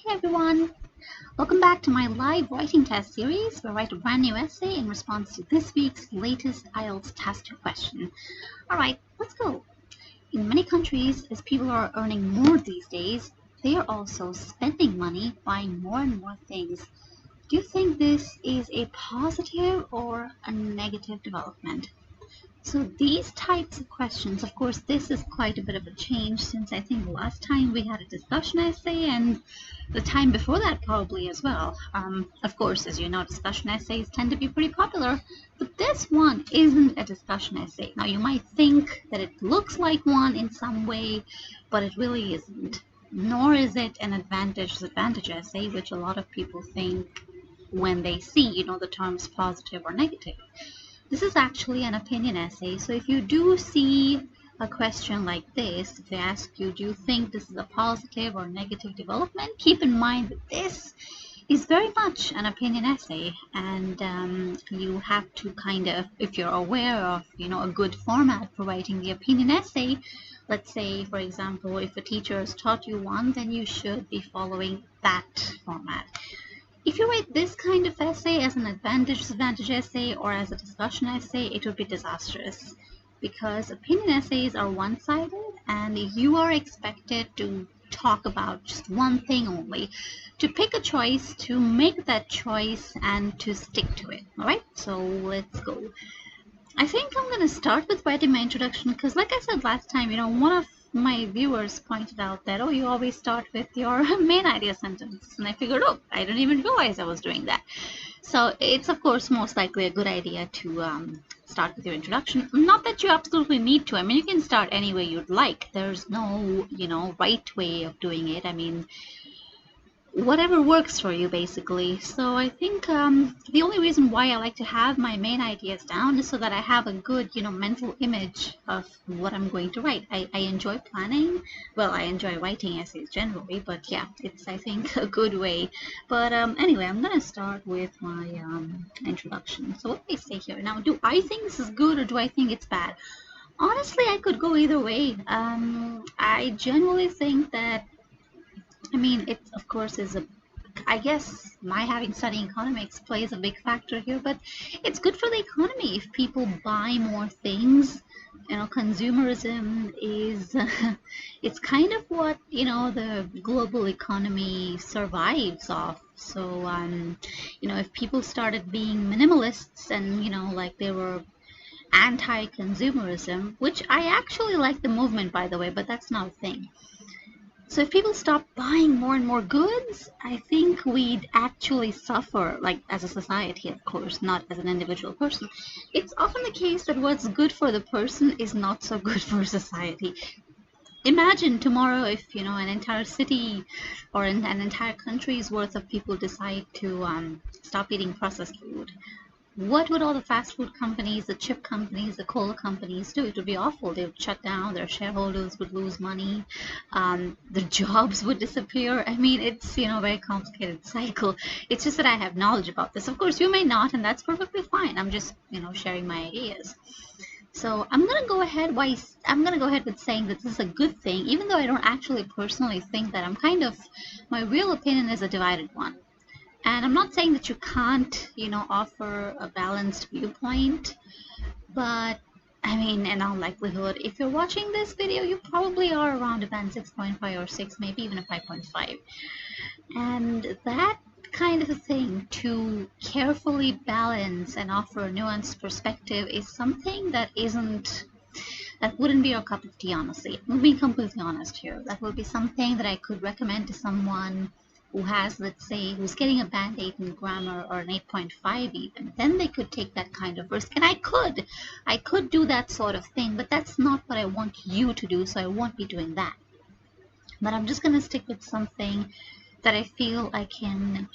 Hey everyone! Welcome back to my live writing test series where I write a brand new essay in response to this week's latest IELTS test question. Alright, let's go! In many countries, as people are earning more these days, they are also spending money buying more and more things. Do you think this is a positive or a negative development? So these types of questions, of course, this is quite a bit of a change since I think last time we had a discussion essay and the time before that probably as well. Of course, as you know, discussion essays tend to be pretty popular, but this one isn't a discussion essay. Now, you might think that it looks like one in some way, but it really isn't. Nor is it an advantage-disadvantage essay, which a lot of people think when they see, the terms positive or negative. This is actually an opinion essay, so if you do see a question like this, if they ask you, do you think this is a positive or negative development, keep in mind that this is very much an opinion essay, and you have to kind of, if you're aware of, a good format for writing the opinion essay, let's say, for example, if a teacher has taught you one, then you should be following that format. If you write this kind of essay as an advantage-disadvantage essay or as a discussion essay, it would be disastrous because opinion essays are one-sided and you are expected to talk about just one thing only, to pick a choice, to make that choice, and to stick to it. Alright, so let's go. I think I'm going to start with writing my introduction because, like I said last time, one of my viewers pointed out that, you always start with your main idea sentence. And I figured, I didn't even realize I was doing that. So it's, of course, most likely a good idea to start with your introduction. Not that you absolutely need to. I mean, you can start any way you'd like. There's no, right way of doing it. I mean, whatever works for you, basically. So I think the only reason why I like to have my main ideas down is so that I have a good, mental image of what I'm going to write. I enjoy planning. Well, I enjoy writing essays generally, but yeah, it's, I think, a good way. But anyway, I'm going to start with my introduction. So what do they say here? Now, do I think this is good or do I think it's bad? Honestly, I could go either way. I generally think that, it, of course, is I guess my having studied economics plays a big factor here, but it's good for the economy if people buy more things. Consumerism is, it's kind of what, the global economy survives off. So, if people started being minimalists and, like they were anti-consumerism, which I actually like the movement, by the way, but that's not a thing. So if people stop buying more and more goods, I think we'd actually suffer, like as a society, of course, not as an individual person. It's often the case that what's good for the person is not so good for society. Imagine tomorrow if, an entire city or an entire country's worth of people decide to stop eating processed food. What would all the fast food companies, the chip companies, the cola companies do? It would be awful. They would shut down. Their shareholders would lose money. The jobs would disappear. I mean, it's, a very complicated cycle. It's just that I have knowledge about this. Of course, you may not, and that's perfectly fine. I'm just, sharing my ideas. So I'm going to go ahead with saying that this is a good thing, even though I don't actually personally think that. My real opinion is a divided one. And I'm not saying that you can't, offer a balanced viewpoint, but in all likelihood, if you're watching this video, you probably are around a band 6.5 or 6, maybe even a 5.5. And that kind of a thing, to carefully balance and offer a nuanced perspective, is something that wouldn't be your cup of tea, honestly. I'm being completely honest here. That would be something that I could recommend to someone who has, let's say, who's getting a band 8 in grammar or an 8.5 even. Then they could take that kind of risk. And I could do that sort of thing, but that's not what I want you to do, so I won't be doing that. But I'm just going to stick with something that I feel I can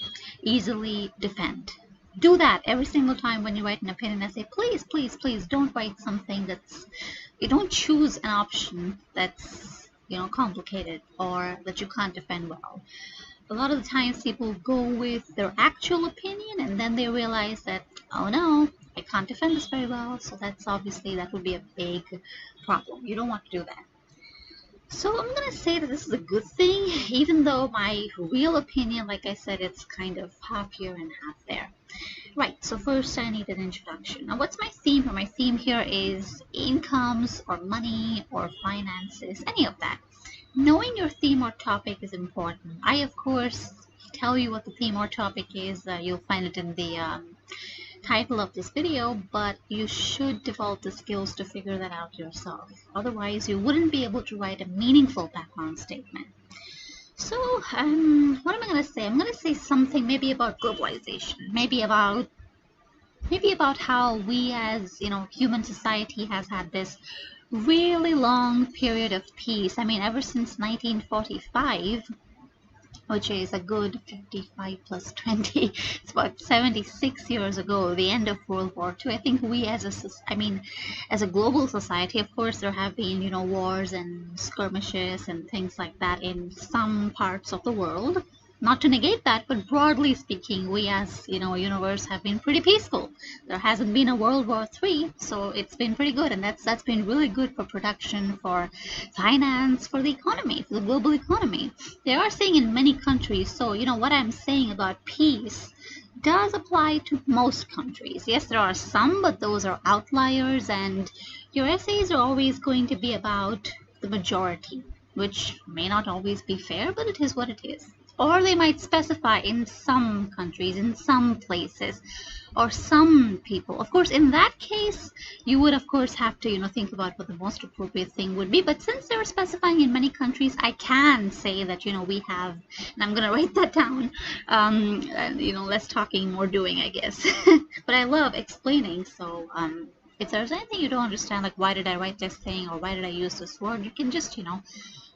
easily defend. Do that every single time when you write an opinion essay. Please, please, please don't write something you don't choose an option that's, complicated or that you can't defend well. A lot of the times people go with their actual opinion and then they realize that, oh no, I can't defend this very well, so that would be a big problem. You don't want to do that. So I'm gonna say that this is a good thing, even though my real opinion, like I said, it's kind of half here and half there. Right, so first I need an introduction. Now what's my theme here? My theme here is incomes or money or finances, any of that. Knowing your theme or topic is important. I, of course, tell you what the theme or topic is. You'll find it in the title of this video, but you should develop the skills to figure that out yourself. Otherwise, you wouldn't be able to write a meaningful background statement. So, what am I going to say? I'm going to say something maybe about globalization, maybe about how we as, human society has had this really long period of peace. I mean, ever since 1945, which is a good 55 plus 20, it's about 76 years ago, the end of World War II. I think we as a global society, of course, there have been, wars and skirmishes and things like that in some parts of the world. Not to negate that, but broadly speaking, we as, universe have been pretty peaceful. There hasn't been a World War III, so it's been pretty good, and that's been really good for production, for finance, for the economy, for the global economy. They are saying in many countries, so, what I'm saying about peace does apply to most countries. Yes, there are some, but those are outliers, and your essays are always going to be about the majority, which may not always be fair, but it is what it is. Or they might specify in some countries, in some places, or some people. Of course, in that case, you would, of course, have to, think about what the most appropriate thing would be. But since they're specifying in many countries, I can say that, we have, and I'm going to write that down, less talking, more doing, I guess. But I love explaining, so if there's anything you don't understand, like why did I write this thing, or why did I use this word, you can just,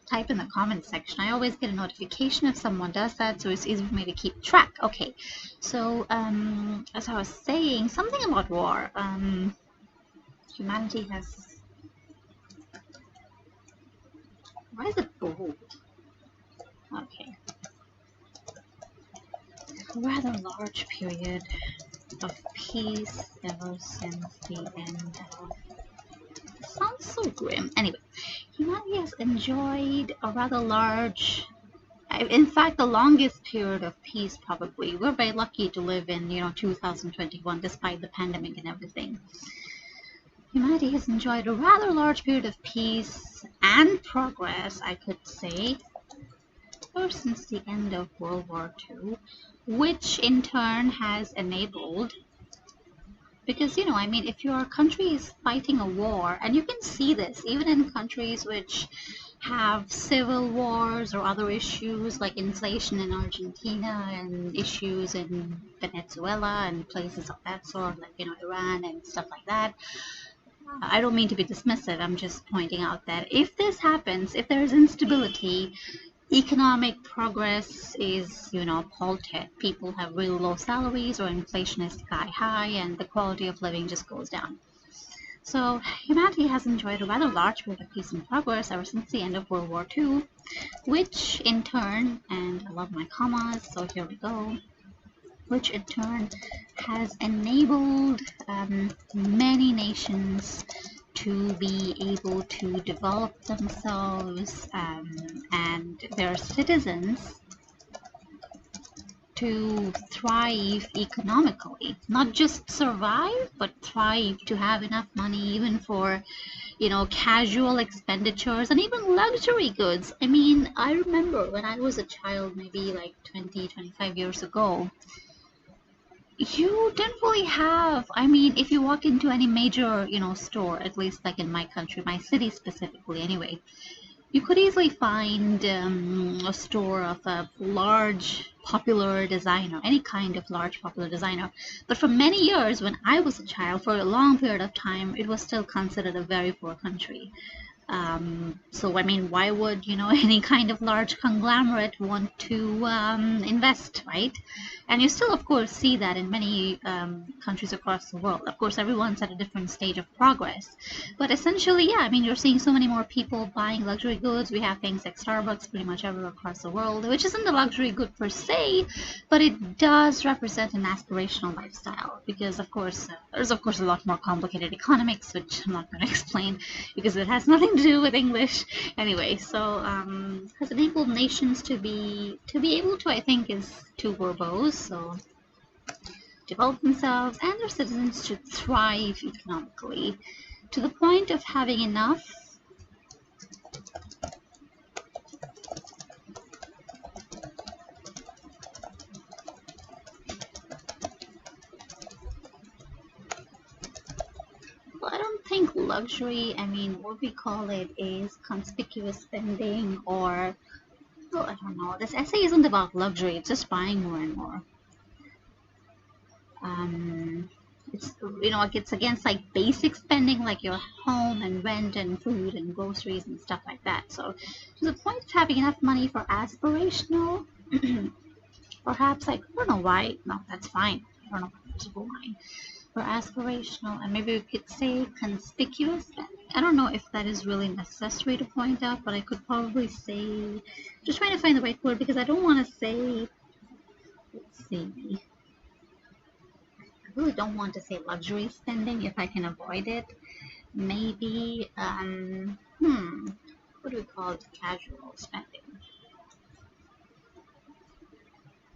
type in the comment section. I always get a notification if someone does that, so it's easy for me to keep track. Okay, so as I was saying, something about war. Humanity has... Why is it bold? Okay. A rather large period of peace ever since the end of... Sounds so grim. Anyway, humanity has enjoyed a rather large, in fact, the longest period of peace probably. We're very lucky to live in, 2021, despite the pandemic and everything. Humanity has enjoyed a rather large period of peace and progress, I could say, ever since the end of World War II, which in turn has enabled... Because, if your country is fighting a war, and you can see this even in countries which have civil wars or other issues like inflation in Argentina and issues in Venezuela and places of that sort, like, Iran and stuff like that. I don't mean to be dismissive, I'm just pointing out that if this happens, if there is instability, economic progress is, halted. People have really low salaries, or inflation is sky high, and the quality of living just goes down. So humanity has enjoyed a rather large period of peace and progress ever since the end of World War II, which in turn, and I love my commas, so here we go, which in turn has enabled many nations to be able to develop themselves and their citizens to thrive economically. Not just survive, but thrive, to have enough money even for, casual expenditures and even luxury goods. I mean, I remember when I was a child, maybe like 20, 25 years ago, you didn't really have, if you walk into any major, store, at least like in my country, my city specifically anyway, you could easily find a store of a large popular designer, any kind of large popular designer. But for many years, when I was a child, for a long period of time, it was still considered a very poor country. So, why would, any kind of large conglomerate want to invest, right? And you still, of course, see that in many countries across the world. Of course, everyone's at a different stage of progress. But essentially, yeah, you're seeing so many more people buying luxury goods. We have things like Starbucks pretty much everywhere across the world, which isn't a luxury good per se, but it does represent an aspirational lifestyle. Because, of course, there's, of course, a lot more complicated economics, which I'm not going to explain, because it has nothing to do with English. Anyway, so has enabled nations to be able to, I think, is too verbose. So develop themselves and their citizens to thrive economically to the point of having enough I don't think luxury, I mean, what we call it is conspicuous spending, or, well, I don't know. This essay isn't about luxury, it's just buying more and more. It's, you know, it's against like basic spending, like your home and rent and food and groceries and stuff like that. So to the point of having enough money for aspirational, perhaps, like, I don't know why, no, that's fine. I don't know if that's a line. For aspirational, and maybe we could say conspicuous spending. I don't know if that is really necessary to point out, but I could probably say, just trying to find the right word, because I don't want to say, let's see, I really don't want to say luxury spending if I can avoid it. Maybe, what do we call it? Casual spending.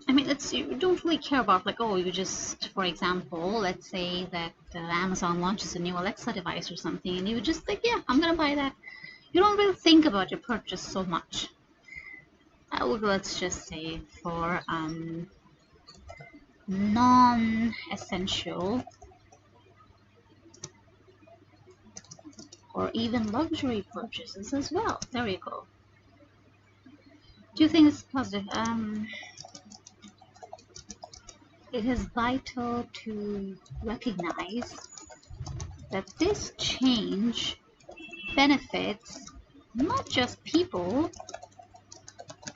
I mean, you don't really care about, like, oh, you just, for example, let's say that Amazon launches a new Alexa device or something, and you just think, yeah, I'm going to buy that. You don't really think about your purchase so much. Let's just say for non-essential or even luxury purchases as well. There you go. Do you think it's positive? It is vital to recognize that this change benefits not just people,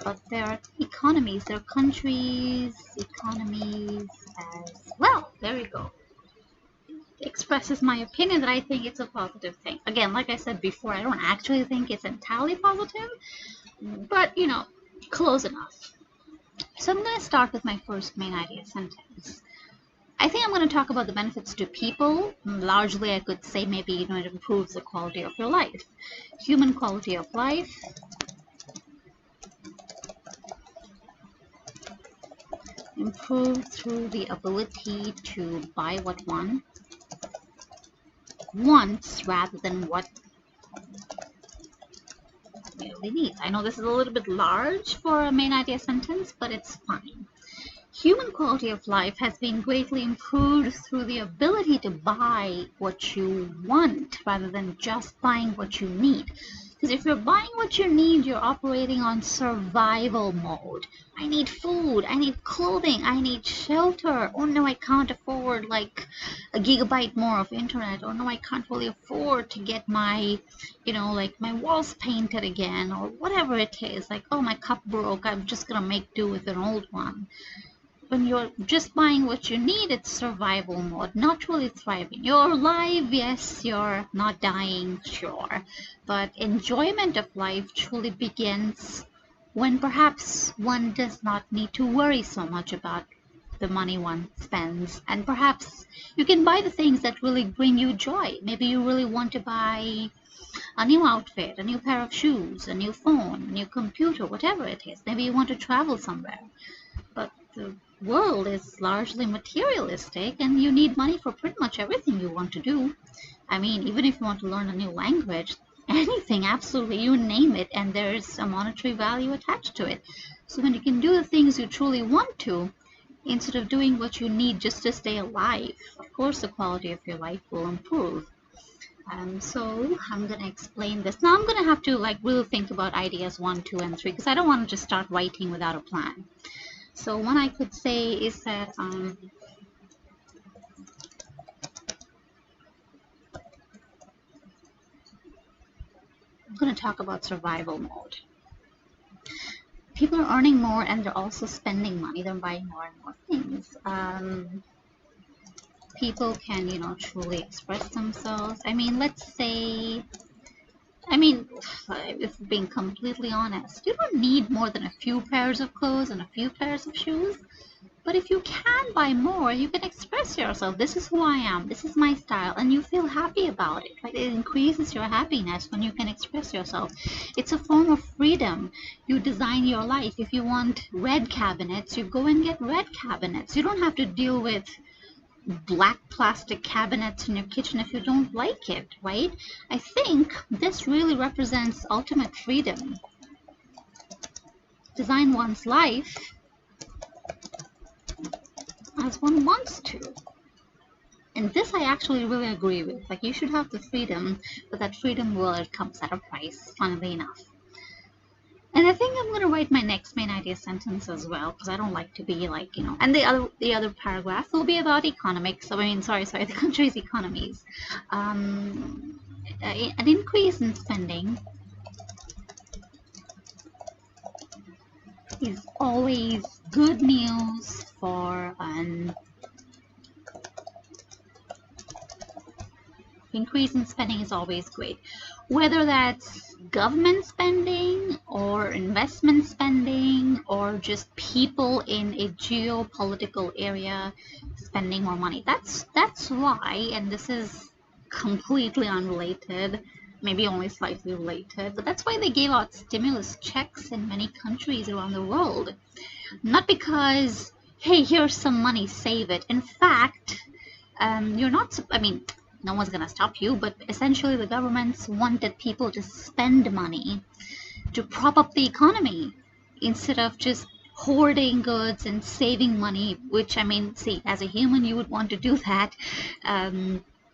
but their economies, their countries' economies as well. There you go. It expresses my opinion that I think it's a positive thing. Again, like I said before, I don't actually think it's entirely positive, but, you know, close enough. So I'm going to start with my first main idea sentence. I think I'm going to talk about the benefits to people. Largely, I could say maybe, you know, it improves the quality of your life. Human quality of life. Improved through the ability to buy what one wants rather than what really needs. I know this is a little bit large for a main idea sentence, but it's fine. Human quality of life has been greatly improved through the ability to buy what you want rather than just buying what you need. Because if you're buying what you need, you're operating on survival mode. I need food, I need clothing, I need shelter. Oh no, I can't afford like a gigabyte more of internet. Oh no, I can't really afford to get my, you know, like my walls painted again, or whatever it is. Like, oh, my cup broke, I'm just gonna make do with an old one. When you're just buying what you need, it's survival mode, not really thriving. You're alive, yes, you're not dying, sure. But enjoyment of life truly begins when perhaps one does not need to worry so much about the money one spends. And perhaps you can buy the things that really bring you joy. Maybe you really want to buy a new outfit, a new pair of shoes, a new phone, a new computer, whatever it is. Maybe you want to travel somewhere. But the world is largely materialistic, and you need money for pretty much everything you want to do. I mean, even if you want to learn a new language, anything, absolutely, you name it, and there's a monetary value attached to it. So when you can do the things you truly want to, instead of doing what you need just to stay alive, of course the quality of your life will improve. So I'm going to explain this. Now I'm going to have to like really think about ideas 1, 2, and 3, because I don't want to just start writing without a plan. So one I could say is that I'm going to talk about survival mode. People are earning more and they're also spending money. They're buying more and more things. People can, you know, truly express themselves. I mean, let's say, if being completely honest, you don't need more than a few pairs of clothes and a few pairs of shoes. But if you can buy more, you can express yourself. This is who I am. This is my style. And you feel happy about it, right? It increases your happiness when you can express yourself. It's a form of freedom. You design your life. If you want red cabinets, you go and get red cabinets. You don't have to deal with black plastic cabinets in your kitchen if you don't like it, right? I think this really represents ultimate freedom. Design one's life as one wants to. And this I actually really agree with. Like, you should have the freedom, but that freedom, well, it comes at a price, funnily enough. And I think I'm going to write my next main idea sentence as well, because I don't like to be like, you know, and the other paragraph will be about economics. So, I mean, sorry, the country's economies. An increase in spending is always good news for an increase in spending is always great. Whether that's government spending or investment spending or just people in a geopolitical area spending more money. That's why, and this is completely unrelated, maybe only slightly related, but that's why they gave out stimulus checks in many countries around the world. Not because, hey, here's some money, save it. In fact, you're not, I mean, no one's going to stop you, but essentially the governments wanted people to spend money to prop up the economy instead of just hoarding goods and saving money, which, I mean, see, as a human, you would want to do that.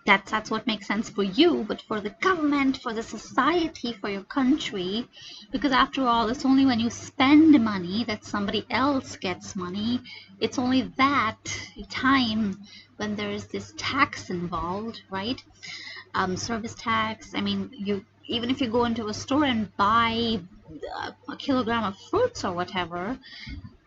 That's what makes sense for you, but for the government, for the society, for your country, because after all, it's only when you spend money that somebody else gets money. It's only that time when there's this tax involved, right? Service tax. I mean, even if you go into a store and buy a kilogram of fruits or whatever,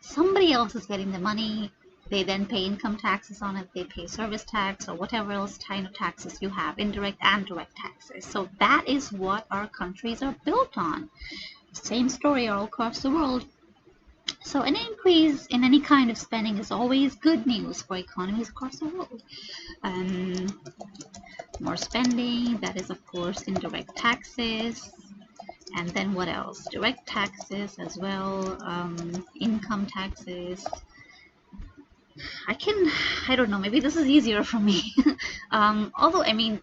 somebody else is getting the money. They then pay income taxes on it. They pay service tax or whatever else kind of taxes you have, indirect and direct taxes. So that is what our countries are built on. Same story all across the world. So an increase in any kind of spending is always good news for economies across the world. More spending, that is of course indirect taxes. And then what else? Direct taxes as well, income taxes. I don't know, maybe this is easier for me. Although, I mean,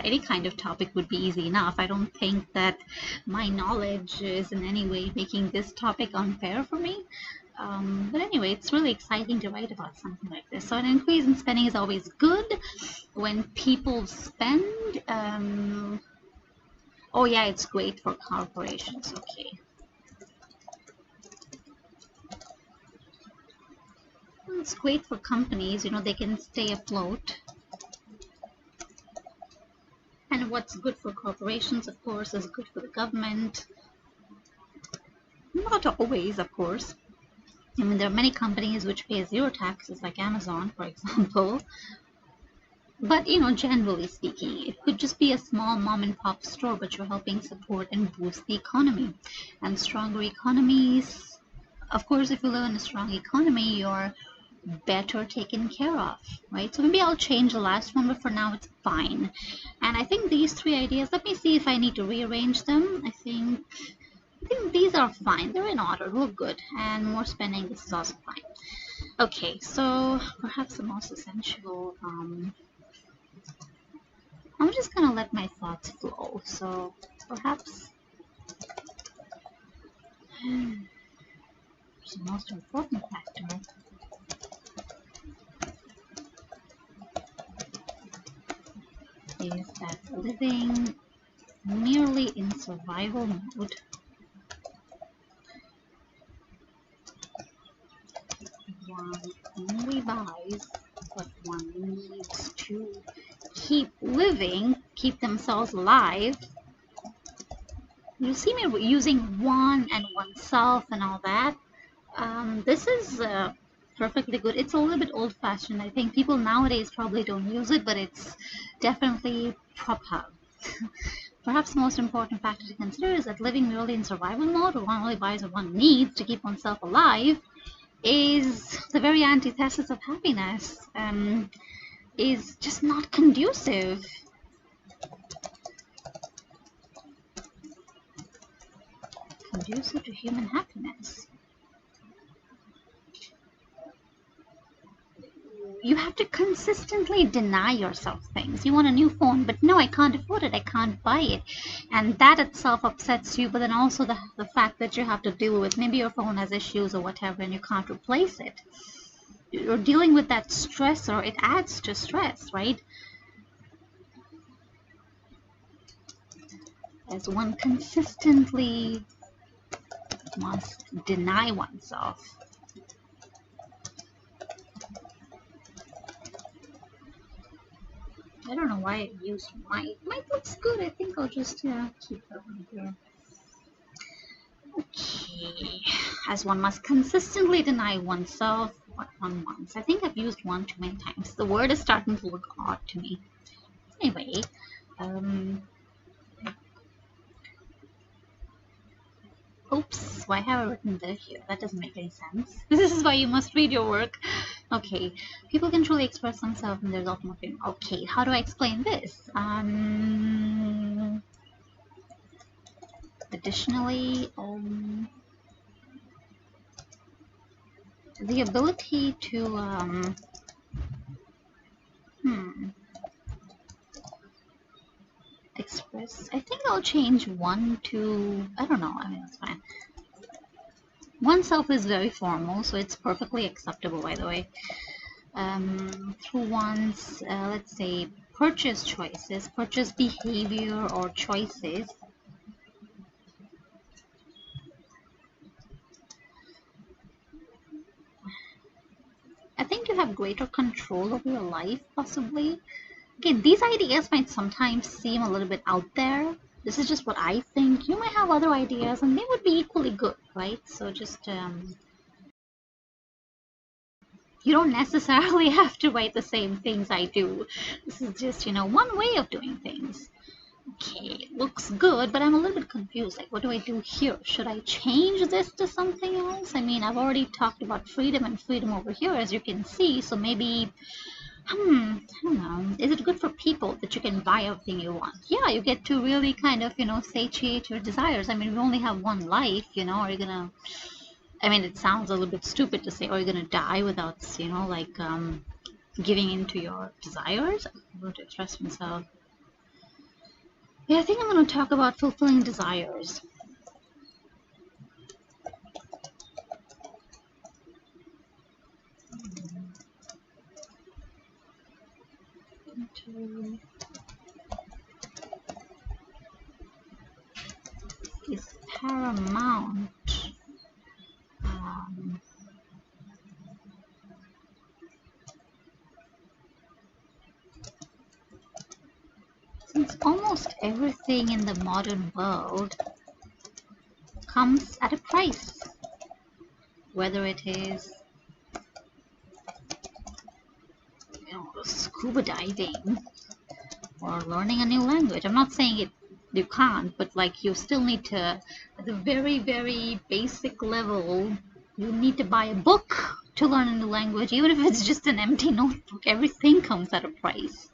any kind of topic would be easy enough. I don't think that my knowledge is in any way making this topic unfair for me. But anyway, it's really exciting to write about something like this. So an increase in spending is always good. When people spend, oh yeah, it's great for corporations. Okay. It's great for companies, you know, they can stay afloat. And what's good for corporations, of course, is good for the government. Not always, of course. I mean, there are many companies which pay zero taxes, like Amazon, for example. But, you know, generally speaking, it could just be a small mom-and-pop store, but you're helping support and boost the economy. And stronger economies, of course, if you live in a strong economy, you're better taken care of, right? So maybe I'll change the last one, but for now it's fine. And I think these three ideas, let me see if I need to rearrange them. I think these are fine. They're in order. Look good. And more spending, this is also fine. Okay, so perhaps the most essential, I'm just gonna let my thoughts flow. So perhaps the most important factor is that living merely in survival mode one only buys what one needs to keep living, keep themselves alive. You see me using one and oneself and all that. This is perfectly good. It's a little bit old-fashioned. I think people nowadays probably don't use it, but it's definitely proper. Perhaps the most important factor to consider is that living merely in survival mode, or one only buys what one needs to keep oneself alive, is the very antithesis of happiness, is just not conducive. Conducive to human happiness. You have to consistently deny yourself things. You want a new phone, but no, I can't afford it, I can't buy it. And that itself upsets you, but then also the fact that you have to deal with maybe your phone has issues or whatever and you can't replace it. You're dealing with that stress, or it adds to stress, right? As one consistently must deny oneself. I don't know why I used might. Might looks good. I think I'll just keep that one here. Okay. As one must consistently deny oneself what one wants. I think I've used one too many times. The word is starting to look odd to me. Anyway, oops, why have I written this here? That doesn't make any sense. This is why you must read your work. Okay, people can truly express themselves in their ultimate freedom. Okay, how do I explain this? Additionally, the ability to express. I think I'll change one to, I don't know, I mean, that's fine. Oneself is very formal, so it's perfectly acceptable, by the way. Through one's, let's say, purchase choices, purchase behavior or choices. I think you have greater control over your life, possibly. Again, these ideas might sometimes seem a little bit out there. This is just what I think. You might have other ideas and they would be equally good, right? So just, you don't necessarily have to write the same things I do. This is just, one way of doing things. Okay, looks good, but I'm a little bit confused. Like, what do I do here? Should I change this to something else? I mean, I've already talked about freedom and freedom over here, as you can see. So maybe, I don't know. Is it good for people that you can buy everything you want? Yeah, you get to really kind of, satiate your desires. I mean, we only have one life, are you gonna... I mean, it sounds a little bit stupid to say, oh, you're gonna die without, giving in to your desires. I'm going to express myself. Yeah, I think I'm going to talk about fulfilling desires. Is paramount. Since almost everything in the modern world comes at a price, whether it is scuba diving or learning a new language. I'm not saying you can't, but like you still need to, at the very, very basic level, you need to buy a book to learn a new language, even if it's just an empty notebook. Everything comes at a price.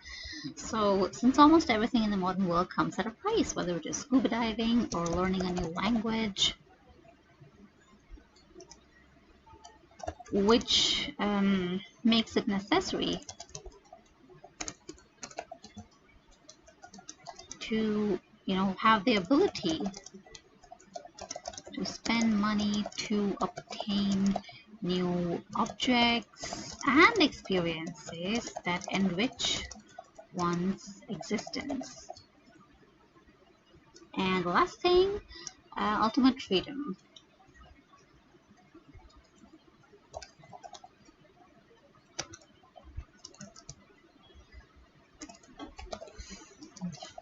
So since almost everything in the modern world comes at a price, whether it is scuba diving or learning a new language, which makes it necessary to, have the ability to spend money to obtain new objects and experiences that enrich one's existence. And the last thing, ultimate freedom.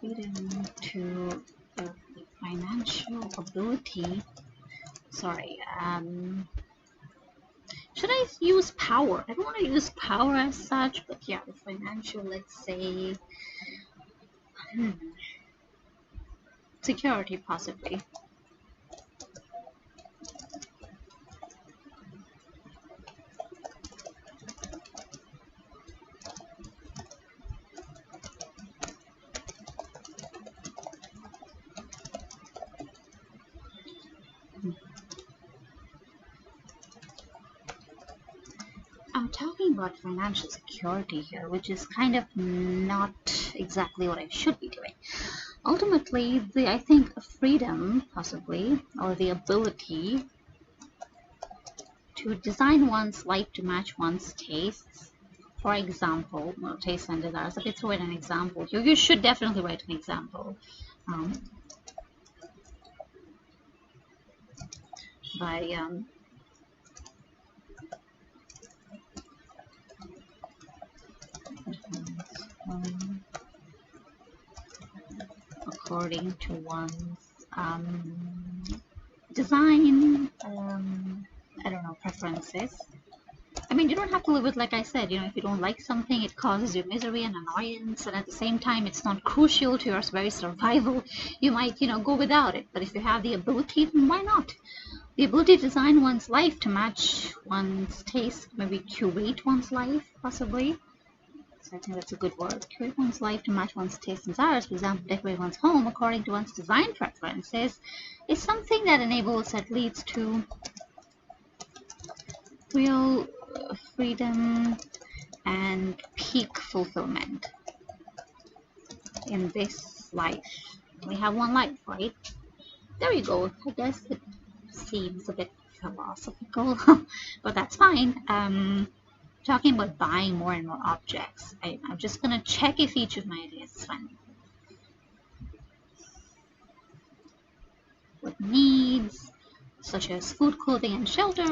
Freedom to the financial ability. Sorry, should I use power? I don't want to use power as such, but yeah, the financial, let's say, security possibly. I'm talking about financial security here, which is kind of not exactly what I should be doing. Ultimately, I think freedom, possibly, or the ability to design one's life to match one's tastes. For example, well, tastes and desires. Let me throw in an example. You should definitely write an example. By according to one's design, I don't know, preferences. I mean, you don't have to live with, like I said, you know, if you don't like something, it causes you misery and annoyance, and at the same time, it's not crucial to your very survival. You might, you know, go without it. But if you have the ability, then why not? The ability to design one's life to match one's taste, maybe curate one's life, possibly. So I think that's a good word. Curate one's life to match one's taste and desires. For example, decorate one's home according to one's design preferences is something that enables, that leads to real freedom and peak fulfillment in this life. We have one life, right? There you go. I guess it seems a bit philosophical, but that's fine. Talking about buying more and more objects. I'm just going to check if each of my ideas is fine. With needs, such as food, clothing, and shelter.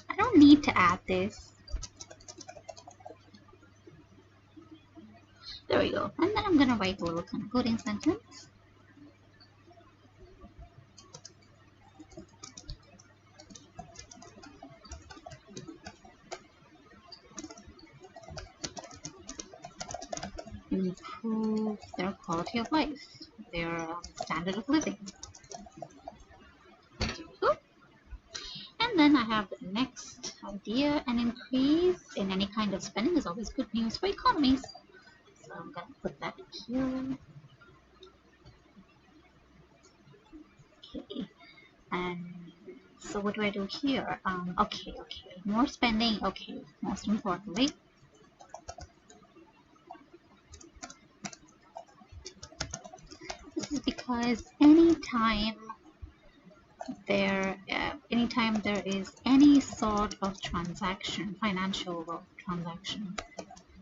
I don't need to add this. There we go. And then I'm going to write a little concluding sentence. Improve their quality of life, their standard of living. Cool. And then I have the next idea: an increase in any kind of spending is always good news for economies. So I'm going to put that here. Okay. And so what do I do here? Okay. More spending. Okay. Most importantly, this is because anytime there is any sort of transaction, financial transaction,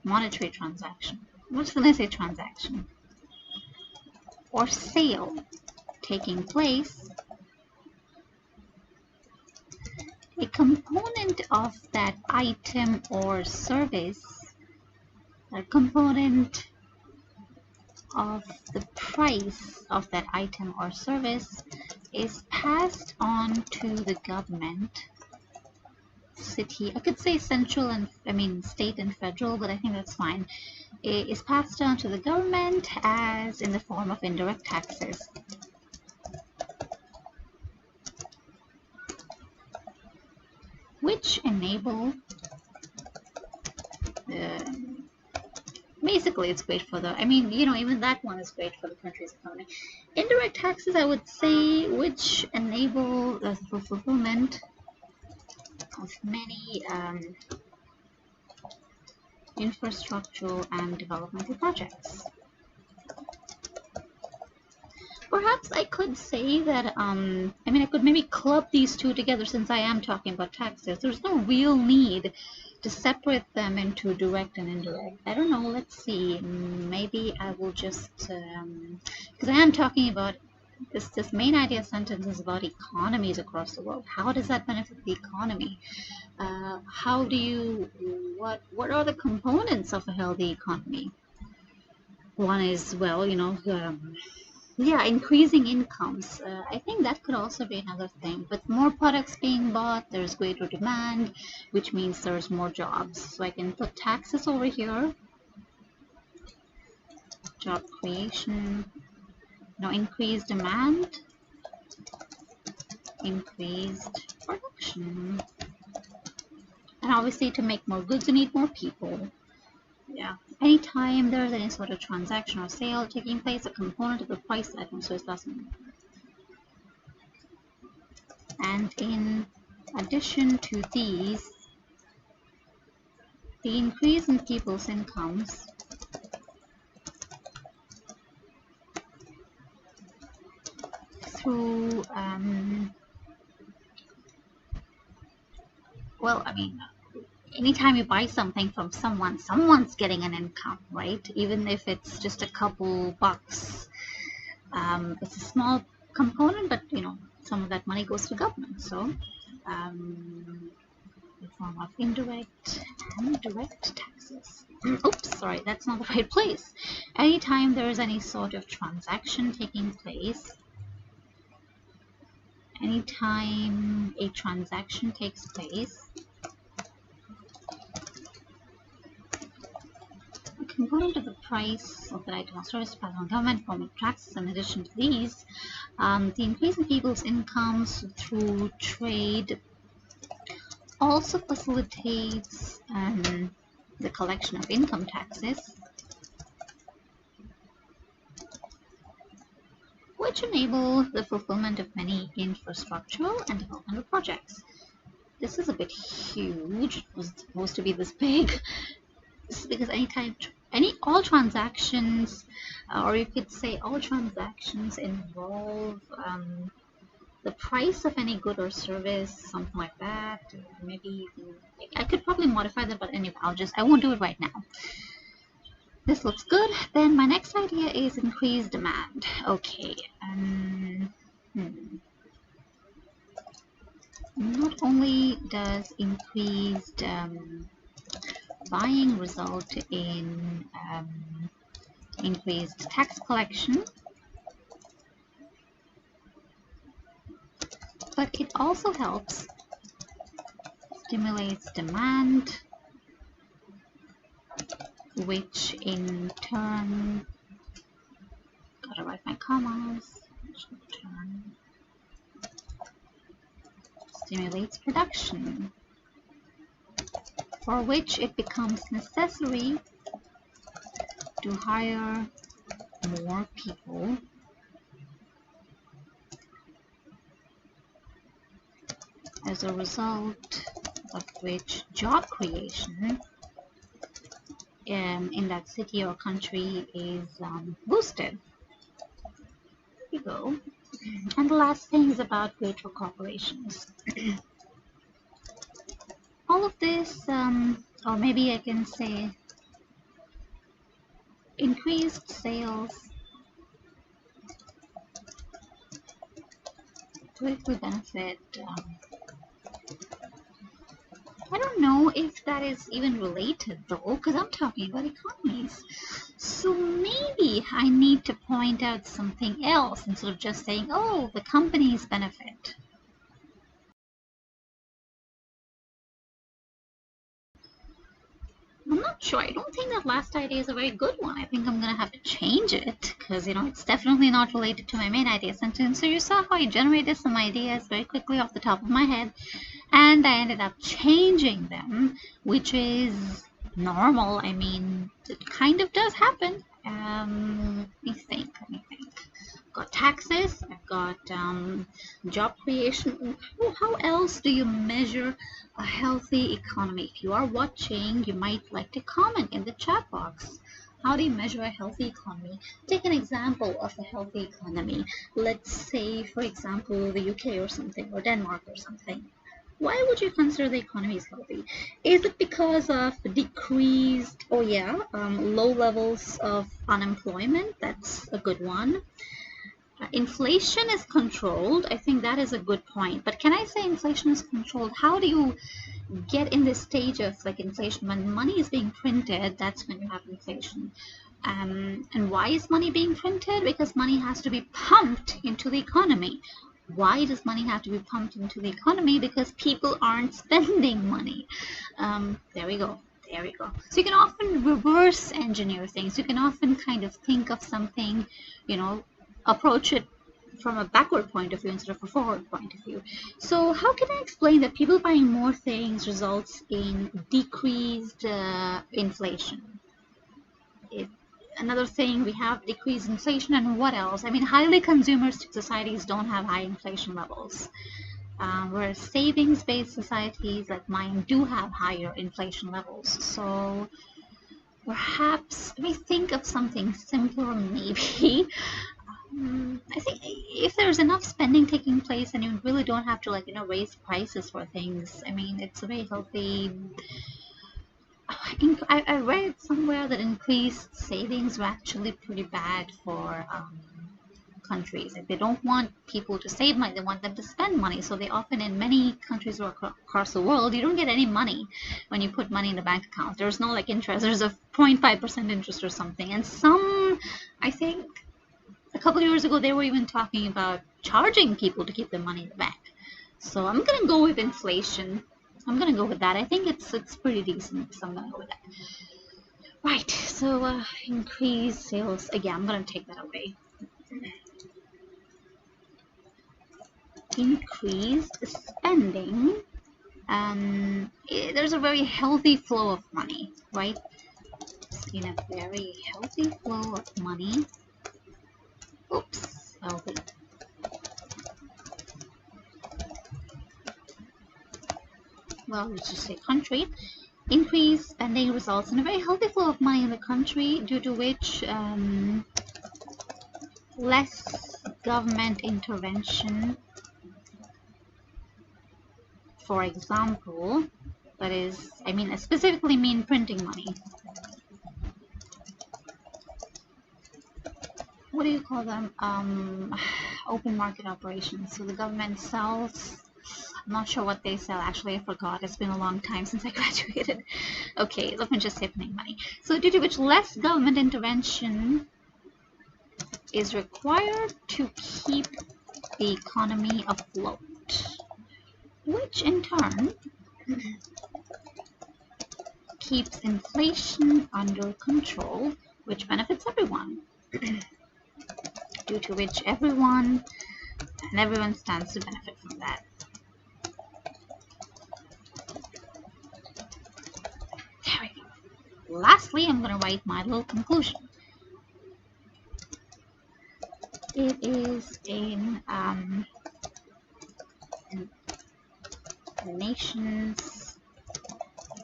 monetary transaction, what's when I say transaction, or sale taking place, a component of that item or service, a component of the price of that item or service is passed on to the government, city, I could say central and, state and federal, but I think that's fine. It is passed on to the government as in the form of indirect taxes. Which enable basically it's great for the, even that one is great for the country's economy. Indirect taxes, I would say, which enable the fulfillment of many infrastructural and developmental projects. Perhaps I could say that, I could maybe club these two together since I am talking about taxes. There's no real need to separate them into direct and indirect. I don't know, let's see. Maybe I will just, because I am talking about, this main idea sentence is about economies across the world. How does that benefit the economy? How do you, what are the components of a healthy economy? One is, well, increasing incomes. I think that could also be another thing. With more products being bought, there's greater demand, which means there's more jobs. So I can put taxes over here. Job creation. Increased demand. Increased production. And obviously to make more goods, you need more people. Yeah. Anytime there's any sort of transaction or sale taking place, a component of the price item, so it's less. And in addition to these, the increase in people's incomes through, well, I mean, anytime you buy something from someone, someone's getting an income, right? Even if it's just a couple bucks. It's a small component, but you know, some of that money goes to government. So the form of indirect and direct taxes. Oops, sorry, that's not the right place. Anytime there is any sort of transaction taking place, anytime a transaction takes place, a component of the price of that item or service passed on government form of taxes. In addition to these, the increase in people's incomes through trade also facilitates the collection of income taxes, which enable the fulfillment of many infrastructural and developmental projects. This is a bit huge. It was supposed to be this big. This is because all transactions, or you could say all transactions involve the price of any good or service, something like that. Maybe I could probably modify that, but anyway, I won't do it right now. This looks good. Then my next idea is increased demand. Okay. Not only does increased buying result in increased tax collection, but it also helps stimulates demand, which in turn, gotta write my commas, which in turn stimulates production, for which it becomes necessary to hire more people as a result of which job creation in that city or country is boosted. There you go. And the last thing is about greater corporations. All of this, or maybe I can say increased sales greatly benefit. I don't know if that is even related though, because I'm talking about economies. So maybe I need to point out something else instead of just saying, oh, the companies benefit. I'm not sure. I don't think that last idea is a very good one. I think I'm going to have to change it because, you know, it's definitely not related to my main idea sentence. So you saw how I generated some ideas very quickly off the top of my head, and I ended up changing them, which is normal. I mean, it kind of does happen. Let me think. I've got taxes, I've got job creation. How else do you measure a healthy economy? If you are watching, you might like to comment in the chat box. How do you measure a healthy economy? Take an example of a healthy economy. Let's say, for example, the UK or something, or Denmark or something. Why would you consider the economy is healthy? Is it because of decreased, low levels of unemployment? That's a good one. Inflation is controlled. I think that is a good point. But can I say inflation is controlled? How do you get in this stage of like inflation? When money is being printed, that's when you have inflation. And why is money being printed? Because money has to be pumped into the economy. Why does money have to be pumped into the economy? Because people aren't spending money. There we go. So you can often reverse engineer things. You can often kind of think of something, you know, approach it from a backward point of view instead of a forward point of view. So how can I explain that people buying more things results in decreased inflation? Another thing, we have decreased inflation, and what else? I mean, highly consumeristic societies don't have high inflation levels. whereas savings-based societies like mine do have higher inflation levels. So perhaps we think of something simpler, maybe. I think if there's enough spending taking place and you really don't have to, like, raise prices for things, I mean, it's a very healthy. I read somewhere that increased savings were actually pretty bad for countries. Like, they don't want people to save money, they want them to spend money. So they often, in many countries across the world, you don't get any money when you put money in the bank account. There's no like interest. There's a 0.5% interest or something. And some, I think, a couple of years ago, they were even talking about charging people to keep their money in the bank. So I'm gonna go with inflation. I'm gonna go with that. I think it's pretty decent, so I'm gonna go with that. Right. So increase sales. Again, I'm gonna take that away. Increased spending. There's a very healthy flow of money, right? Seen a very healthy flow of money. Oops, healthy. Well, let's just say country. Increased spending results in a very healthy flow of money in the country, due to which less government intervention. For example, that is, I specifically mean printing money. What do you call them? Open market operations. So the government sells. I'm not sure what they sell. Actually, I forgot. It's been a long time since I graduated. Okay, let me just say printing money. So due to which less government intervention is required to keep the economy afloat, which in turn keeps inflation under control, which benefits everyone. Due to which everyone stands to benefit from that. There we go. Lastly, I'm going to write my little conclusion. It is in the nation's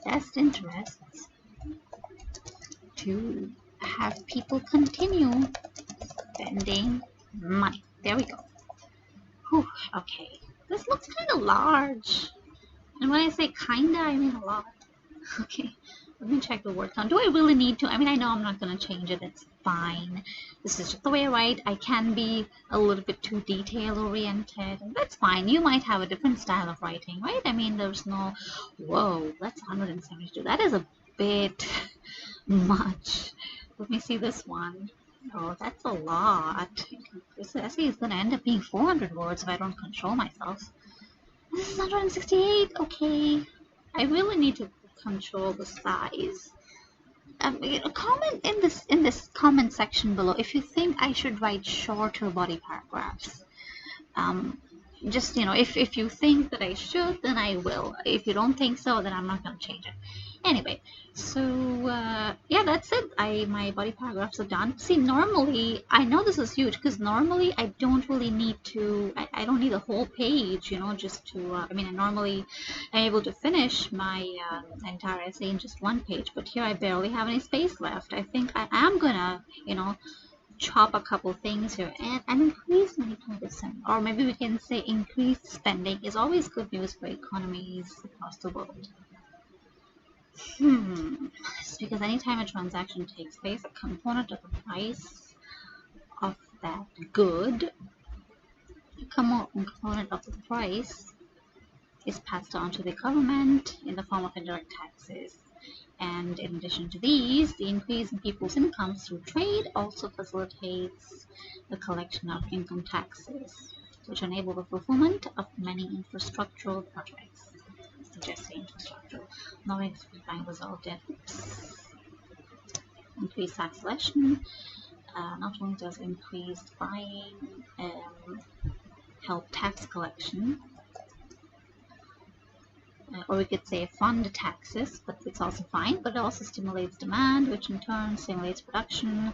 best interests to have people continue spending money. There we go. Whew, okay. This looks kind of large. And when I say kinda, I mean a lot. Okay. Let me check the word count. Do I really need to? I know I'm not going to change it. It's fine. This is just the way I write. I can be a little bit too detail-oriented. And that's fine. You might have a different style of writing, right? There's no... Whoa, that's 172. That is a bit much. Let me see this one. Oh, that's a lot. This essay is going to end up being 400 words if I don't control myself. This is 168. Okay. I really need to control the size. Comment in this comment section below if you think I should write shorter body paragraphs. Just, if you think that I should, then I will. If you don't think so, then I'm not going to change it. Anyway, so yeah, that's it. My body paragraphs are done. See, normally, I know this is huge because normally I don't really need to, I don't need a whole page, just to, normally I'm able to finish my entire essay in just one page, but here I barely have any space left. I think I am gonna, chop a couple things here and increase money medicine, or maybe we can say increased spending is always good news for economies across the world. It's because anytime a transaction takes place, a component of the price of that good, a component of the price is passed on to the government in the form of indirect taxes. And in addition to these, the increase in people's incomes through trade also facilitates the collection of income taxes, which enable the fulfillment of many infrastructural projects. Just say infrastructural. No expecting result in increased tax collection. Not only does increased buying help tax collection, or we could say fund taxes, but it's also fine, but it also stimulates demand, which in turn stimulates production,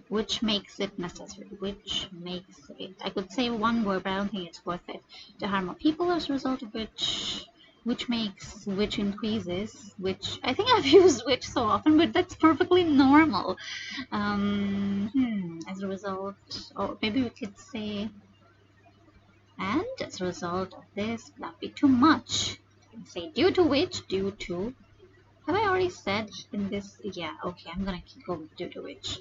which makes it necessary, which makes it, I could say one word, but I don't think it's worth it, to harm more people as a result of which makes, which increases, which, I think I've used which so often, but that's perfectly normal. As a result, or maybe we could say, and as a result of this, that'd be too much. You can say due to which, due to, have I already said in this? Yeah, okay, I'm gonna keep going with due to which.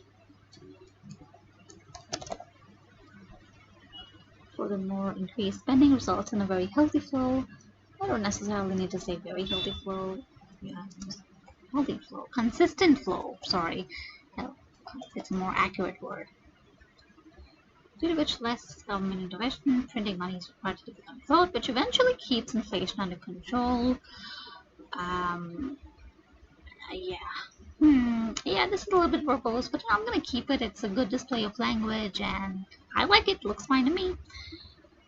Furthermore, increased spending results in a very healthy flow. I don't necessarily need to say very healthy flow. Yeah, healthy flow, consistent flow. Sorry, it's a more accurate word. Due to which less government intervention, printing money is required to become growth, which eventually keeps inflation under control. Yeah, this is a little bit verbose, but I'm gonna keep it. It's a good display of language, and I like it. Looks fine to me.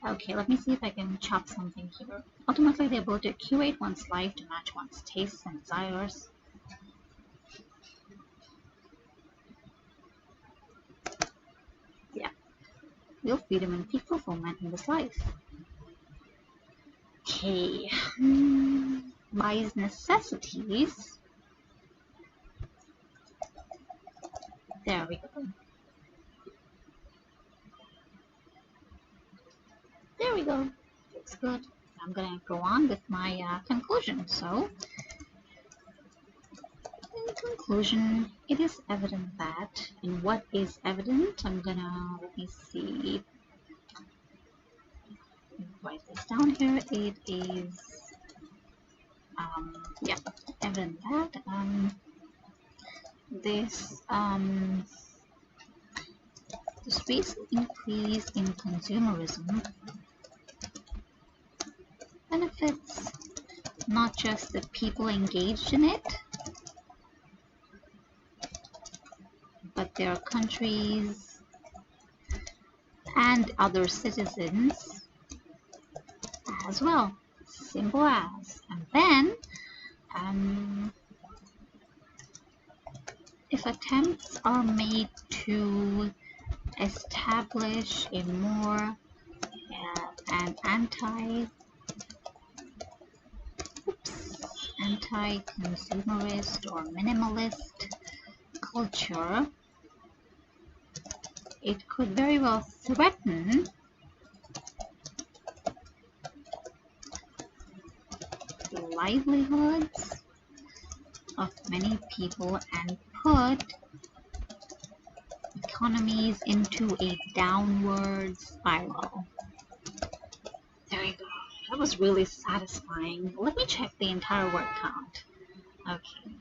Okay, let me see if I can chop something here. Ultimately, the ability to curate one's life to match one's tastes and desires. Yeah, real freedom and peak fulfillment in this life. Okay, buys necessities. There we go. There we go. Looks good. I'm going to go on with my conclusion. So, in conclusion, it is evident that, and what is evident, I'm going to, let me see, write this down here. It is, yeah, evident that this recent increase in consumerism benefits not just the people engaged in it, but their countries and other citizens as well. Simple as. And then, if attempts are made to establish a more an anti-consumerist or minimalist culture, it could very well threaten the livelihoods of many people and put economies into a downward spiral. There you go. That was really satisfying. Let me check the entire word count. Okay.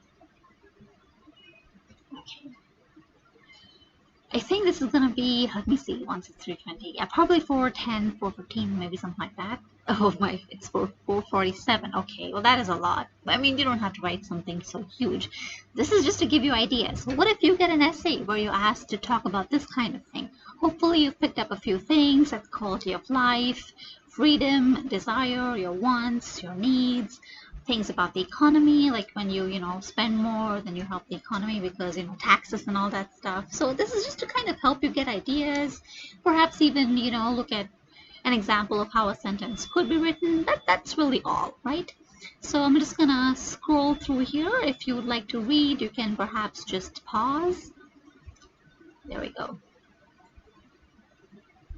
I think this is going to be, let me see, once it's 320. Yeah, probably 410, 415, maybe something like that. Oh my, it's 447. Okay, well that is a lot. I mean, you don't have to write something so huge. This is just to give you ideas. So what if you get an essay where you're asked to talk about this kind of thing? Hopefully you've picked up a few things, like quality of life, freedom, desire, your wants, your needs, things about the economy, like when you spend more, then you help the economy because, taxes and all that stuff. So this is just to kind of help you get ideas, perhaps even, look at an example of how a sentence could be written. That's really all, right? So I'm just gonna scroll through here. If you would like to read, you can perhaps just pause. There we go.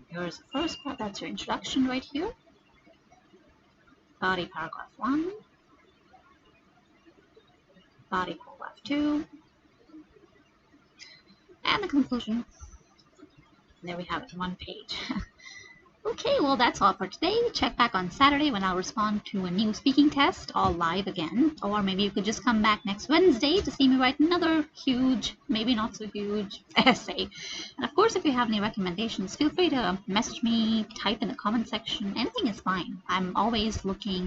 Here's the first part. That's your introduction right here. Body paragraph 1. Body paragraph 2. And the conclusion. There we have it, 1 page. Okay, well that's all for today. Check back on Saturday when I'll respond to a new speaking test, all live again. Or maybe you could just come back next Wednesday to see me write another huge, maybe not so huge, essay. And of course, if you have any recommendations, feel free to message me, type in the comment section. Anything is fine. I'm always looking